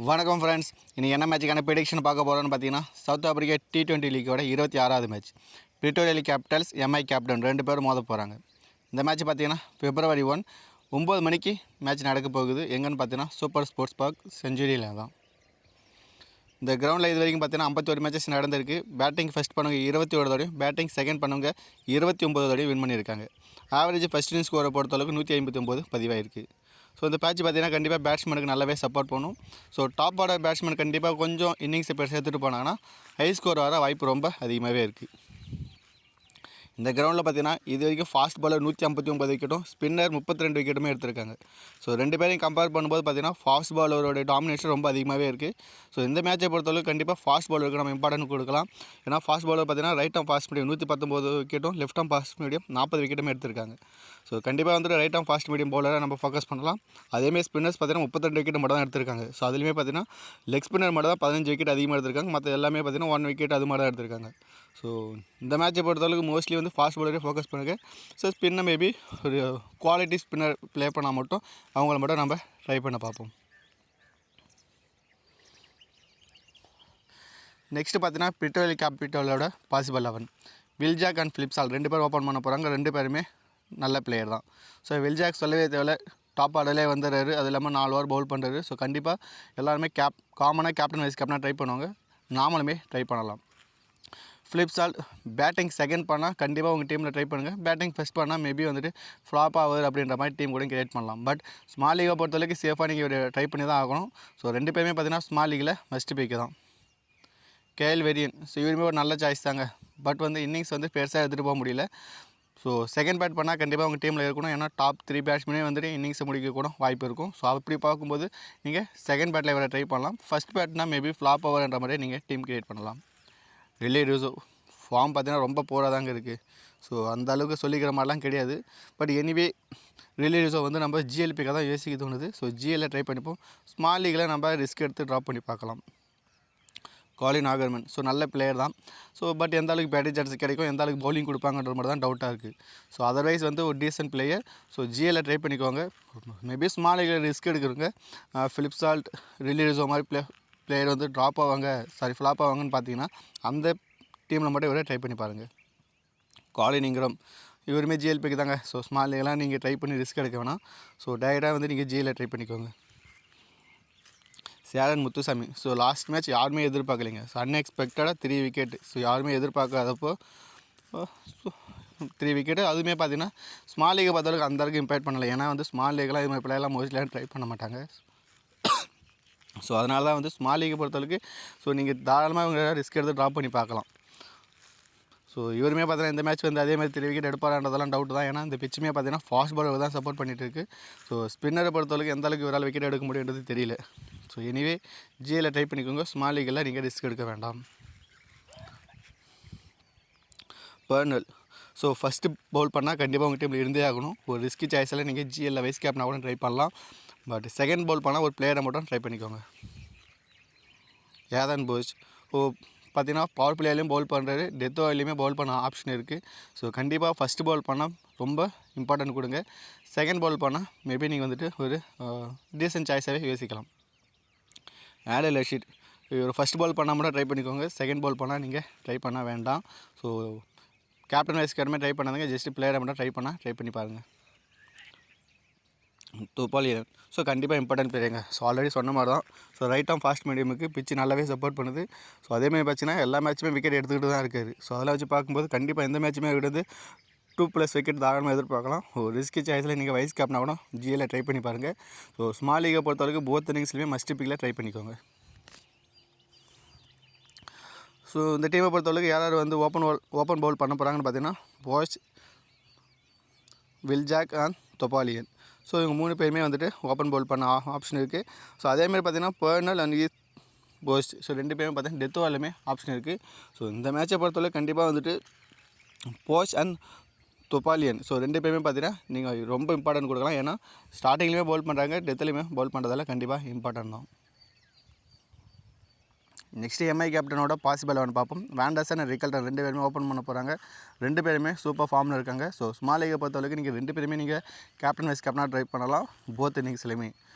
வணக்கம் ஃப்ரெண்ட்ஸ். இன்றைக்கி என்ன மேட்சுக்கான ப்ரிடிக்ஷன் பார்க்க போகிறோன்னு பார்த்தீங்கன்னா, சவுத் ஆப்பிரிக்கா T20 லீக்கோட 26வது match. Pretoria Capitals MI captain 2 பேரும் மோத போகிறாங்க. இந்த மேட்ச் பார்த்தீங்கன்னா February 1 9 மணிக்கு மேட்ச் நடக்க போகுது. எங்கன்னு பார்த்தீங்கன்னா சூப்பர் ஸ்போர்ட்ஸ் பார்க் செஞ்சுரியில் தான். இந்த கிரவுண்டில் இது வரைக்கும் பார்த்தீங்கன்னா 51 மேட்சஸ் நடந்திருக்கு. பேட்டிங் ஃபஸ்ட் பண்ணவங்க 21 தடவையும், பேட்டிங் செகண்ட் பண்ணவங்க 29 தடவையும் வின் பண்ணியிருக்காங்க. ஆவரேஜ் ஃபஸ்ட் இன்னிங் ஸ்கோரை பொறுத்தளவுக்கு 159 பதிவாயிருக்கு. ஸோ இந்த பேட்ச் பார்த்தீங்கன்னா கண்டிப்பாக பேட்ஸ்மேனுக்கு நல்லாவே சப்போர்ட் பண்ணும். ஸோ டாப் ஆர்டர் பேட்ஸ்மேன் கண்டிப்பாக கொஞ்சம் இன்னிங்ஸை இப்போ சேர்த்துட்டு போனாங்கன்னா ஹை ஸ்கோர் வர வாய்ப்பு ரொம்ப அதிகமாகவே இருக்குது. இந்த கிரவுண்டில் பார்த்தீங்கன்னா இது வரைக்கும் ஃபாஸ்ட் பாலர் 159 விக்கெட்டும், ஸ்பின்னர் 32 விக்கெட்டுமே எடுத்திருக்காங்க. ஸோ ரெண்டு பேரையும் கம்பேர் பண்ணும்போது பார்த்தீங்கன்னா ஃபாஸ்ட் பாலரோட டாமினேஷன் ரொம்ப அதிகமாகவே இருக்குது. ஸோ இந்த மேட்சை பொறுத்தளவுக்கு கண்டிப்பாக ஃபாஸ்ட் பாலருக்கு நம்ம இம்பார்ட்டன்ட் கொடுக்கலாம். ஏன்னா ஃபாஸ்ட் பாலர் பார்த்தீங்கன்னா ரைட் ஆம் ஃபாஸ்ட் மீடியம் 119 விக்கெட்டும், லெஃப்ட் ஆம் ஃபாஸ்ட் மீடியம் 40 விக்கெட்டுமே எடுத்திருக்காங்க. ஸோ கண்டிப்பாக வந்துட்டு ரைட் ஆம் ஃபாஸ்ட் மீடியம் பவுலரை நம்ம ஃபோக்கஸ் பண்ணலாம். அதேமாதிரி ஸ்பின்னர்ஸ் பார்த்தீங்கன்னா 32 விக்கெட் மட்டும் தான் எடுத்திருக்காங்க. ஸோ அதுலேயுமே பார்த்தீங்கன்னா லெக் ஸ்பின்னர் மட்டும் தான் 15 விக்கெட் அதிகமாக எடுத்திருக்காங்க. மற்ற எல்லாமே பார்த்தீங்கன்னா 1 விக்கெட் அது மாதிரி தான் எடுத்திருக்காங்க. ஸோ இந்த மேட்சை பொறுத்தளவுக்கு மோஸ்ட்லி வந்து ஃபாஸ்ட் பாலரே ஃபோக்கஸ் பண்ணுங்க. ஸோ ஸ்பின்னை மேபி ஒரு குவாலிட்டி ஸ்பின்னர் ப்ளே பண்ணால் மட்டும் அவங்கள மட்டும் நம்ம ட்ரை பண்ண பார்ப்போம். நெக்ஸ்ட்டு பார்த்தீங்கன்னா பிரிட்டோரியா கேபிட்டலோட பாசிபிள் 11 வில்ஜாக் அண்ட் ஃபிலிப்ஸால் 2 பேர் ஓப்பன் பண்ண போகிறாங்க. 2 பேருமே நல்ல பிளேயர் தான். ஸோ வில்ஜாக் சொல்லவே தேவையில்ல, டாப் ஆர்டர்லேயே வந்துடுறாரு. அது இல்லாமல் 4 ஓவர் பவுல் பண்ணுறாரு. ஸோ கண்டிப்பாக எல்லாருமே காமனாக கேப்டன் வைஸ் கேப்டனாக ட்ரை பண்ணுவாங்க. நாமளுமே ட்ரை பண்ணலாம். ஃபிலிப்ஸால் பேட்டிங் செகண்ட் பண்ணால் கண்டிப்பாக உங்கள் டீமில் ட்ரை பண்ணுங்கள். பேட்டிங் ஃபஸ்ட் பண்ணால் மேபி வந்துட்டு ஃப்ளாப் ஆவர் அப்படின்ற மாதிரி டீம் கூட கிரியேட் பண்ணலாம். பட் ஸ்மால் லீகை பொறுத்தவரைக்கும் சேஃபாக நீங்கள் ட்ரை பண்ணி தான் ஆகணும். ஸோ 2 பேருமே பார்த்தீங்கன்னா ஸ்மால் லீகில் மஸ்ட் பிக் தான். கேஎல் வெரியன், ஸோ இவருமே ஒரு நல்ல சாய்ஸ் தாங்க. பட் வந்து இன்னிங்ஸ் வந்து பெருசாக எடுத்துகிட்டு போக முடியல. ஸோ செகண்ட் பேட் பண்ணால் கண்டிப்பாக உங்கள் டீமில் இருக்கணும். ஏன்னா டாப் 3 பேட்ஸ்மேனே வந்துட்டு இன்னிங்ஸை முடிக்க கூட வாய்ப்பு இருக்கும். ஸோ அப்படி பார்க்கும்போது நீங்கள் செகண்ட் பேட்டில் இவரை ட்ரை பண்ணலாம். ஃபஸ்ட் பேட்னால் மேபி ஃப்ளாப் ஓவர்ன்ற மாதிரி நீங்கள் டீம் கிரியேட் பண்ணலாம். ரிலே ரூசோ ஃபார்ம் பார்த்தீங்கன்னா ரொம்ப போராக தாங்க இருக்குது. ஸோ அந்த அளவுக்கு சொல்லிக்கிற மாதிரிலாம் கிடையாது. பட் எனிவே ரிலே ரூசோ வந்து நம்ம ஜிஎல்பிக்காக தான் யோசிக்க தோணுது. ஸோ ஜிஎல்ல ட்ரை பண்ணிப்போம். ஸ்மால் லீகில் நம்ம ரிஸ்க் எடுத்து ட்ராப் பண்ணி பார்க்கலாம். காலின் ஆகர்மன், ஸோ நல்ல பிளேயர் தான். ஸோ பட் எந்த அளவுக்கு பேட்டிங் சான்ஸ் கிடைக்கும், எந்த அளவுக்கு பவுலிங் கொடுப்பாங்கன்ற மாதிரி தான் டவுட்டாக இருக்குது. ஸோ அதர்வைஸ் வந்து ஒரு டீசென்ட் பிளேயர். ஸோ ஜிஎல்ல ட்ரை பண்ணிக்கோங்க. மேபி ஸ்மால் லீகில் ரிஸ்க் எடுக்கிறவங்க ஃபிலிப்ஸால் ரிலே ரூசோ மாதிரி பிளேயர் வந்து ட்ராப் ஆவாங்க, ஃப்ளாப் ஆவாங்கன்னு பார்த்தீங்கன்னா அந்த டீமில் மட்டும் இவரே ட்ரை பண்ணி பாருங்கள். காலின் இங்கிரம் இவருமே ஜிஎல்பிக்கு தாங்க. ஸோ ஸ்மால் லீகெலாம் நீங்கள் ட்ரை பண்ணி ரிஸ்க் எடுக்க வேணாம். ஸோ டைரெக்டாக வந்து நீங்கள் ஜிஎல்ல ட்ரை பண்ணிக்கோங்க. Senuran Muthusamy, so last match யாருமே எதிர்பார்க்கலைங்க. ஸோ அன்எக்ஸ்பெக்டடாக 3 விக்கெட்டு. ஸோ யாருமே எதிர்பார்க்காதப்போ 3 விக்கெட்டு. அதுவுமே பார்த்தீங்கன்னா ஸ்மால் லீகை பொறுத்தளவுக்கு அந்தளவுக்கு இம்பேக்ட் பண்ணலை. ஏன்னா வந்து ஸ்மால் லீகெலாம் இது மாதிரி பிள்ளைலாம் மோஸ்ட்லியாக ட்ரை பண்ண மாட்டாங்க. ஸோ அதனால தான் வந்து ஸ்மால் லீகை பொறுத்தளவுக்கு ஸோ நீங்கள் தாராளமாக இவங்க ரிஸ்க் எடுத்து ட்ராப் பண்ணி பார்க்கலாம். ஸோ இவருமே பார்த்தீங்கன்னா இந்த மேட்ச் வந்து அதேமாதிரி 3 விக்கெட் எடுப்பாரான்றதெல்லாம் டவுட் தான். ஏன்னா இந்த பிச்சுமே பார்த்தீங்கன்னா ஃபாஸ்ட் பாலர் தான் சப்போர்ட் பண்ணிகிட்டு இருக்குது. ஸோ ஸ்பின்னரை பொறுத்தளவுக்கு எந்த அளவுக்கு இவரால் விக்கெட் எடுக்க முடியுன்றது தெரியல. ஸோ எனிவே ஜிஎல்ல ட்ரை பண்ணிக்கோங்க. ஸ்மால் லீகில் நீங்கள் ரிஸ்க் எடுக்க வேண்டாம். பர்னல், ஸோ ஃபஸ்ட்டு பவுல் பண்ணால் கண்டிப்பாக உங்கள் டீமில் இருந்தே ஆகணும். ஒரு ரிஸ்கி சாய்ஸில் நீங்கள் ஜிஎல்ல வைஸ் கேப்னா கூட ட்ரை பண்ணலாம். பட் செகண்ட் பவுல் பண்ணால் ஒரு பிளேயரை மட்டும் ட்ரை பண்ணிக்கோங்க. ஏதன் போஸ், பார்த்தீங்கன்னா பவர் பிளேயர்லேயும் பவுல் பண்ணுறாரு, டெத் ஓவர்லேயுமே பவுல் பண்ண ஆப்ஷன் இருக்குது. ஸோ கண்டிப்பாக ஃபஸ்ட்டு பவுல் பண்ணால் ரொம்ப இம்பார்ட்டன்ட் கொடுங்க. செகண்ட் பவுல் பண்ணால் மேபி நீங்கள் வந்துட்டு ஒரு டீசன்ட் சாய்ஸாகவே யோசிக்கலாம். ஆடல் ரஷீத், ஒரு ஃபஸ்ட் பால் பண்ணால் மட்டும் ட்ரை பண்ணிக்கோங்க. செகண்ட் பால் பண்ணால் நீங்கள் ட்ரை பண்ண வேண்டாம். ஸோ கேப்டன் வைஸ் கேப்டமே ட்ரை பண்ணாதீங்க. ஜஸ்ட் பிளேயரை மட்டும் ட்ரை பண்ணி பாருங்கள். துபாலியன், ஸோ கண்டிப்பாக இம்பார்ட்டன்ட் பிளேயருங்க. ஸோ ஆல்ரெடி சொன்ன மாதிரி தான். ஸோ ரைட் ஆம் ஃபாஸ்ட் மீடியமுக்கு பிச்சு நல்லாவே சப்போர்ட் பண்ணுது. ஸோ அதேமாதிரி பார்த்தீங்கன்னா எல்லா மேட்சுமே விக்கெட் எடுத்துக்கிட்டு தான் இருக்காரு. ஸோ அதெல்லாம் வச்சு பார்க்கும்போது கண்டிப்பாக எந்த மேட்சுமே விடுறது 2+ விக்கெட் தாராளமாக எதிர்பார்க்கலாம். ஒரு ரிஸ்கி சாய்ஸில் நீங்கள் வைஸ் கேப்னா கூட ஜிஎல்ல ட்ரை பண்ணி பாருங்கள். ஸோ ஸ்மால் லீகை பொறுத்தவரைக்கும் போத் இன்னிங்ஸ்லையுமே மஸ்ட் பிக்கில் ட்ரை பண்ணிக்கோங்க. ஸோ இந்த டீமை பொறுத்தவரைக்கும் யார் வந்து ஓப்பன் பவுல் பண்ண போகிறாங்கன்னு பார்த்தீங்கன்னா போஸ், வில்ஜாக் அண்ட் தொபாலியன். ஸோ இவங்க 3 பேருமே வந்துட்டு ஓப்பன் பவுல் பண்ண ஆப்ஷன் இருக்குது. ஸோ அதேமாதிரி பார்த்தீங்கன்னா பர்னல் அண்ட் போஸ், ஸோ 2 பேருமே பார்த்தீங்கன்னா டெத் ஓவர்லையுமே ஆப்ஷன் இருக்குது. ஸோ இந்த மேட்சை பொறுத்தவரை கண்டிப்பாக வந்துட்டு போஸ் அண்ட் தொபாலியன், ஸோ 2 பேருமே பார்த்தீங்கன்னா நீங்கள் ரொம்ப இம்பார்ட்டன்ட் கொடுக்கலாம். ஏன்னா ஸ்டார்டிங்லேயுமே பவுல் பண்ணுறாங்க, டெத்துலேயுமே பவுல் பண்ணுறதால கண்டிப்பாக இம்பார்ட்டன்ட் தான். நெக்ஸ்ட்டு MI கேப்டனோட பாசிபிள் 11 பார்ப்போம். வேண்டர்சன் அண்ட் ரிக்கல்டன் 2 பேருமே ஓப்பன் பண்ண போகிறாங்க. 2 பேருமே சூப்பர் ஃபார்மில் இருக்காங்க. ஸோ ஸ்மால் லீகை பொறுத்தவரைக்கும் நீங்கள் 2 பேருமே நீங்கள் கேப்டன் வைஸ் கேப்டனாக ட்ரை பண்ணலாம் போத் இன்னிங்ஸ்லையுமே.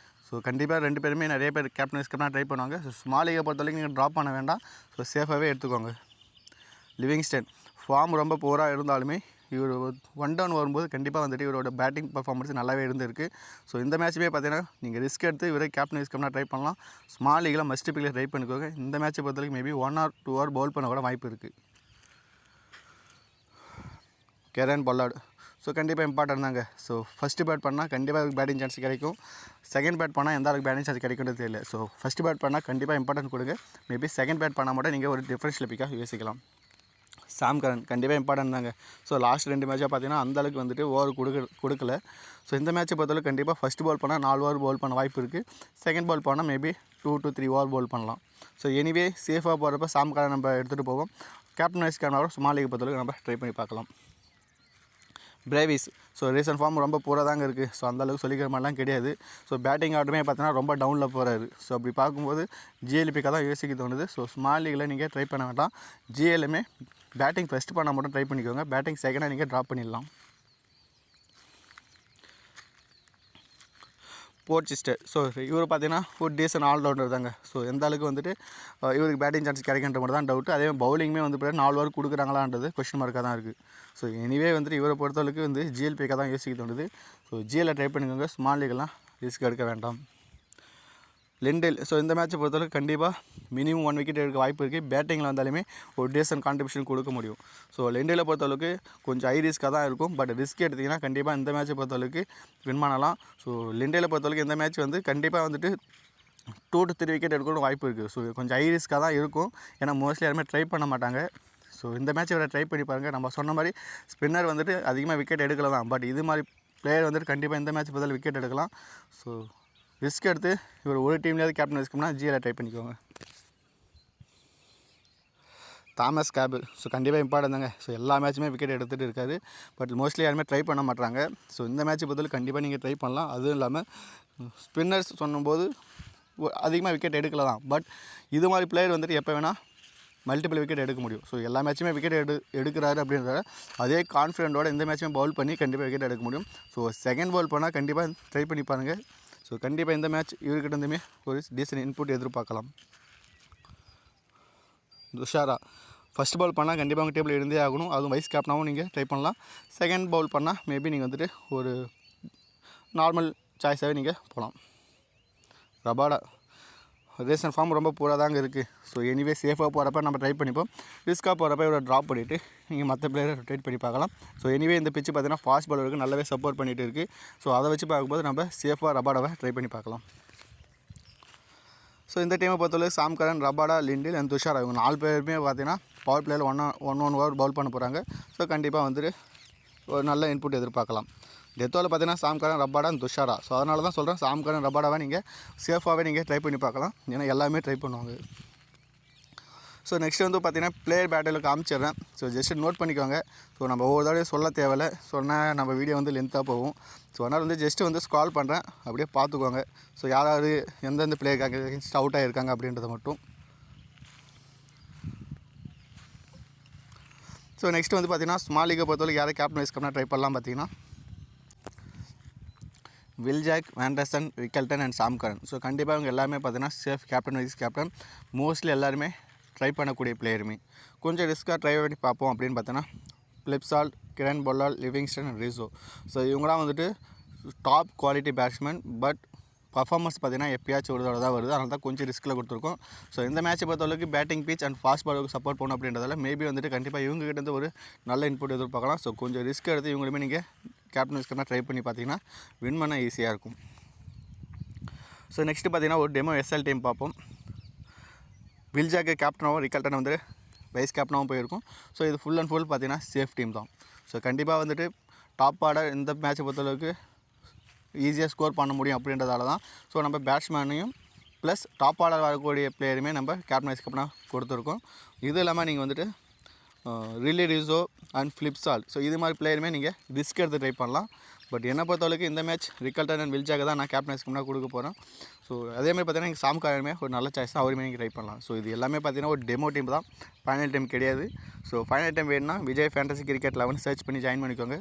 ஸோ கண்டிப்பாக 2 பேருமே நிறைய பேர் கேப்டன் வைஸ் கேப்டனாக ட்ரை பண்ணுவாங்க. ஸோ ஸ்மால் லீகை பொறுத்த வரைக்கும் நீங்கள் ட்ராப் பண்ண வேண்டாம். ஸோ சேஃபாகவே எடுத்துக்கோங்க. லிவிங்ஸ்டன் ஃபார்ம் ரொம்ப புவராக இருந்தாலுமே இவர் 1 டவுன் வரும்போது கண்டிப்பாக வந்துட்டு இவரோட பேட்டிங் பர்ஃபார்மன்ஸ் நல்லாவே இருந்திருக்கு. ஸோ இந்த மேட்ச்சுமே பார்த்தீங்கன்னா நீங்கள் ரிஸ்க் எடுத்து இவரே கேப்டன் வைஸ் கேப்டனாக ட்ரை பண்ணலாம். ஸ்மால் லீகில் மஸ்ட் பிக்கில் ட்ரை பண்ணிக்கோங்க. இந்த மேட்ச்சை பொறுத்த வரைக்கும் மேபி 1 or 2 hour பவுல் பண்ண கூட வாய்ப்பு இருக்குது. கெரன் பொல்லார்டு ஸோ கண்டிப்பாக இம்பார்ட்டன்ட் தாங்க. ஸோ ஃபஸ்ட்டு பேட் பண்ணால் கண்டிப்பாக பேட்டிங் சான்ஸ் கிடைக்கும். செகண்ட் பேட் பண்ணால் எந்த அளவுக்கு பேட்டிங் சான்ஸ் கிடைக்குன்றது தெரியல. ஸோ ஃபஸ்ட்டு பேட் பண்ணால் கண்டிப்பாக இம்பார்ட்டன்ட் கொடுங்க. மேபி செகண்ட் பேட் பண்ணால் மட்டும் நீங்கள் ஒரு டிஃப்ரென்ஷியல் பிக்காக யோசிக்கலாம். சாம் கரன் கண்டிப்பாக இம்பார்ட்டன்ட் தாங்க. ஸோ லாஸ்ட் 2 மேட்சாக பார்த்தீங்கன்னா அந்தளவுக்கு வந்துட்டு ஓவர் கொடுக்கல. ஸோ இந்த மேட்ச்சை பொறுத்தளவுக்கு கண்டிப்பாக ஃபஸ்ட் பால் பண்ணால் 4 ஓவர் பவுல் பண்ண வாய்ப்பு இருக்குது. செகண்ட் பால் பண்ணால் மேபி 2 to 3 ஓவர் பவுல் பண்ணலாம். ஸோ எனிவே சேஃபாக போகிறப்ப சாம் கரன் நம்ம எடுத்துகிட்டு போவோம். கேப்டன் வைஸ் கேப்டனாக ஸ்மால் லீக் பொறுத்தளவுக்கு நம்ம ட்ரை பண்ணி பார்க்கலாம். பிரேவிஸ் ஸோ ரீசன்ட் ஃபார்ம் ரொம்ப பூராக தாங்க இருக்குது. ஸோ அந்தளவுக்கு சொல்லிக்கிற மாதிரிலாம் கிடையாது. ஸோ பேட்டிங் ஆர்டருமே பார்த்தீங்கன்னா ரொம்ப டவுனில் போகிறாரு. ஸோ அப்படி பார்க்கும்போது ஜிஎல்பிக்காக தான் யோசிக்க தோணுது. ஸோ ஸ்மால் லீகில் நீங்கள் ட்ரை பண்ண வேண்டாம். ஜிஎல்லுமே பேட்டிங் ஃபஸ்ட்டு பண்ணால் மட்டும் ட்ரை பண்ணிக்கோங்க. பேட்டிங் செகண்டாக நீங்கள் ட்ராப் பண்ணிடலாம். போர்ட்சிஸ்டர் ஸோ இவர் பார்த்தீங்கன்னா ஒரு டீசன்ட் ஆல்ரவுண்டர் தாங்க. ஸோ எந்த அளவுக்கு வந்துட்டு இவருக்கு பேட்டிங் சான்ஸ் கிடைக்கின்ற மட்டும் தான் டவுட்டு. அதே பவுலிங்குமே வந்து 4 ஓவர் கொடுக்குறாங்களான்றது கொஸ்டின் மார்க்காக தான் இருக்குது. ஸோ எனிவே வந்துட்டு இவரை பொறுத்தளவுக்கு வந்து ஜிஎல்பிக்காக தான் யோசிக்க தோணுது. ஸோ ஜிஎல்லை ட்ரை பண்ணிக்கோங்க. ஸ்மால் லீகெல்லாம் ரிஸ்க் எடுக்க வேண்டாம். லிண்டில் ஸோ இந்த மேட்ச்சை பொறுத்தளவுக்கு கண்டிப்பாக மினிமம் 1 விக்கெட் எடுக்க வாய்ப்பு இருக்குது. பேட்டிங்கில் வந்தாலுமே ஒரு டீசன்ட் கான்ட்ரிபியூஷன் கொடுக்க முடியும். ஸோ லிண்டிலை பொறுத்தளவுக்கு கொஞ்சம் ஹை ரிஸ்க்காக தான் இருக்கும். பட் ரிஸ்க் எடுத்திங்கன்னா கண்டிப்பாக இந்த மேட்ச்சை பொறுத்தளவுக்கு வின் பண்ணலாம். ஸோ லிண்டிலை பொறுத்தளவுக்கு இந்த மேட்ச் வந்து கண்டிப்பாக வந்துட்டு 2 to 3 விக்கெட் எடுக்கணும் வாய்ப்பு இருக்குது. ஸோ கொஞ்சம் ஹை ரிஸ்க்காக தான் இருக்கும். ஏன்னா மோஸ்ட்லி யாருமே ட்ரை பண்ண மாட்டாங்க. ஸோ இந்த மேட்ச்சை வேறு ட்ரை பண்ணி பாருங்கள். நம்ம சொன்ன மாதிரி ஸ்பின்னர் வந்துட்டு அதிகமாக விக்கெட் எடுக்கல தான். பட் இது மாதிரி பிளேயர் வந்துட்டு கண்டிப்பாக இந்த மேட்ச் பதில் விக்கெட் எடுக்கலாம். ஸோ ரிஸ்க் எடுத்து இவர் ஒரு டீம்லேயாவது கேப்டன் வச்சுக்கோம்னா ஜிஎல்லை ட்ரை பண்ணிக்கோங்க. தாமஸ் கேபிள் ஸோ கண்டிப்பாக இம்பார்ட்டன் தாங்க. ஸோ எல்லா மேட்சுமே விக்கெட் எடுத்துகிட்டு இருக்காரு. பட் மோஸ்ட்லி யாருமே ட்ரை பண்ண மாட்டாங்க. ஸோ இந்த மேட்ச் பதில் கண்டிப்பாக நீங்கள் ட்ரை பண்ணலாம். அதுவும் இல்லாமல் ஸ்பின்னர்ஸ் சொன்னும்போது அதிகமாக விக்கெட் எடுக்கல தான். பட் இது மாதிரி பிளேயர் வந்துட்டு எப்போ வேணால் மல்டிபிள் விக்கெட் எடுக்க முடியும். ஸோ எல்லா மேட்சுமே விக்கெட் எடுக்கிறாரு அப்படின்றத அதே கான்ஃபிடென்ட்டோட இந்த மேட்சுமே பவுல் பண்ணி கண்டிப்பாக விக்கெட் எடுக்க முடியும். ஸோ செகண்ட் பவுல் பண்ணால் கண்டிப்பாக ட்ரை பண்ணி பாருங்கள். ஸோ கண்டிப்பாக இந்த மேட்ச் இவர்கிட்ட இருந்துமே ஒரு டீசன்ட் இன்புட் எதிர்பார்க்கலாம். துஷாரா ஃபஸ்ட் பவுல் பண்ணால் கண்டிப்பாக உங்கள் டேபிள் இருந்தே ஆகணும். அதுவும் வைஸ் கேப்டனாகவும் நீங்கள் ட்ரை பண்ணலாம். செகண்ட் பவுல் பண்ணால் மேபி நீங்கள் வந்துட்டு ஒரு நார்மல் சாய்ஸாகவே நீங்கள் போகலாம். ரபாடா ரீசன்ட் ஃபார்ம் ரொம்ப பூராக தாங்க இருக்குது. ஸோ எனிவே சேஃபாக போகிறப்ப நம்ம ட்ரை பண்ணிப்போம். ரிஸ்க்காக போகிறப்ப இவரை ட்ராப் பண்ணிவிட்டு நீங்கள் மற்ற பிளேயரை ரொட்டேட் பண்ணி பார்க்கலாம். ஸோ எனிவே இந்த பிச்சு பார்த்தீங்கன்னா ஃபாஸ்ட் பாலருக்கு நல்லாவே சப்போர்ட் பண்ணிகிட்டு இருக்குது. ஸோ அதை வச்சு பார்க்கும்போது நம்ம சேஃபாக ரபாடாவை ட்ரை பண்ணி பார்க்கலாம். ஸோ இந்த டீமை பொறுத்தவரை சாம் கரன், ரபாடா, லிண்டில் அண்ட் துஷாரா இவங்க 4 பேருமே பார்த்தீங்கன்னா பவர் பிளேயர் 1 ஓவர் பவுல் பண்ண போகிறாங்க. ஸோ கண்டிப்பாக வந்துட்டு ஒரு நல்ல இன்புட் எதிர்பார்க்கலாம். டெத்தோவில் பார்த்தீங்கன்னா சாம் கரன், ரபாடா, துஷாரா. ஸோ அதனால தான் சொல்கிறேன் சாம் கரன், ரபாடாவை நீங்கள் சேஃபாகவே நீங்கள் ட்ரை பண்ணி பார்க்கலாம். ஏன்னா எல்லாமே ட்ரை பண்ணுவாங்க. ஸோ நெக்ஸ்ட் வந்து பார்த்தீங்கன்னா பிளேயர் பேட்டில் காமிச்சிடுறேன். ஸோ ஜஸ்ட் நோட் பண்ணிக்கோங்க. ஸோ நம்ம ஒவ்வொரு தடவை சொல்ல தேவையில்லை. சொன்னால் நம்ம வீடியோ வந்து லென்த்தாக போகும். ஸோ அதனால் வந்து ஜஸ்ட்டு வந்து ஸ்க்ரால் பண்ணுறேன், அப்படியே பார்த்துக்கோங்க. ஸோ யாராவது எந்தெந்த பிளேயர் அவுட் ஆகியிருக்காங்க அப்படின்றத மட்டும். ஸோ நெக்ஸ்ட் வந்து பார்த்தீங்கன்னா ஸ்மால் லீகை பொறுத்தவரைக்கும் யாரை கேப்டன் வைஸ் கேப்டனாக ட்ரை பண்ணலாம் பார்த்தீங்கன்னா Will Jacks, Van der Dussen, Rickelton and Sam Curran. So கண்டிப்பாக அவங்க எல்லாமே பார்த்தீங்கன்னா safe captain vice captain. Mostly எல்லாருமே ட்ரை பண்ணக்கூடிய பிளேயருமே. கொஞ்சம் ரிஸ்க்காக ட்ரை பண்ணி பார்ப்போம் அப்படின்னு பார்த்தோன்னா Phil Salt, Kieron Pollard, Livingstone and Rossouw. So இவங்களாம் வந்துட்டு top quality batsman. But performance பார்த்தீங்கன்னா எப்பயாச்சும் ஒரு தடவை தான் வருது. அதனால தான் கொஞ்சம் ரிஸ்க்கில் கொடுத்துருக்கோம். ஸோ இந்த மேட்ச்சை பொறுத்தளவுக்கு பேட்டிங் பிச் அண்ட் ஃபாஸ்ட் பாலுக்கு சப்போர்ட் பண்ணணும் அப்படின்றதால மேபி வந்துட்டு கண்டிப்பாக இவங்ககிட்ட ஒரு நல்ல இன்புட் எதிர்பார்க்கலாம். ஸோ கொஞ்சம் ரிஸ்க் எடுத்து இவங்களுமே நீங்கள் கேப்டன் வைஸ் கேப்டனாக ட்ரை பண்ணி பார்த்தீங்கன்னா வின் பண்ண ஈஸியாக இருக்கும். ஸோ நெக்ஸ்ட்டு பார்த்தீங்கன்னா ஒரு டெமோ எஸ்எல் டீம் பார்ப்போம். வில்ஜாக்கு கேப்டனாகவும் ரிக்கல்டன் வந்து வைஸ் கேப்டனாகவும் போயிருக்கும். ஸோ இது ஃபுல் அண்ட் ஃபுல் பார்த்தீங்கன்னா சேஃப் டீம் தான். ஸோ கண்டிப்பாக வந்துட்டு டாப் ஆர்டர் இந்த மேட்சை பொறுத்தளவுக்கு ஈஸியாக ஸ்கோர் பண்ண முடியும் அப்படின்றதால தான் ஸோ நம்ம பேட்ஸ்மேனையும் ப்ளஸ் டாப் ஆர்டர் வரக்கூடிய பிளேயருமே நம்ம கேப்டன் வைஸ் கேப்டனாக கொடுத்துருக்கோம். இது இல்லாமல் நீங்கள் வந்துட்டு ரிலி ரிசோ அண்ட் ஃபிளிப்சால்ட் ஸோ இது மாதிரி பிளேயருமே நீங்கள் ரிஸ்க் எடுத்து ட்ரை பண்ணலாம். பட் என்னை பொறுத்தளவுக்கு இந்த மேட்ச் ரிக்கல்டன் அண்ட் வில்ஜாக தான் நான் கேப்டன் வைஸ் கேப்டனாக கொடுக்க போகிறேன். ஸோ அதேமாதிரி பார்த்தீங்கன்னா நீங்கள் சாம் கரனுமே ஒரு நல்ல சாய்ஸ் தான், அவருமே நீங்கள் ட்ரை பண்ணலாம். ஸோ இது எல்லாமே பார்த்தீங்கன்னா ஒரு டெமோ டீம் தான், ஃபைனல் டீம் கிடையாது. ஸோ ஃபைனல் டீம் வேணும்னா விஜய் ஃபேண்டசி கிரிக்கெட் 11 சர்ச் பண்ணி ஜாயின் பண்ணிக்கோங்க.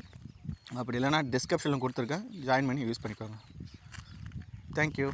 அப்படி இல்லைனா டிஸ்கிரிப்ஷனில் கொடுத்துருக்கேன், ஜாயின் பண்ணி யூஸ் பண்ணிக்கோங்க. தேங்க்யூ.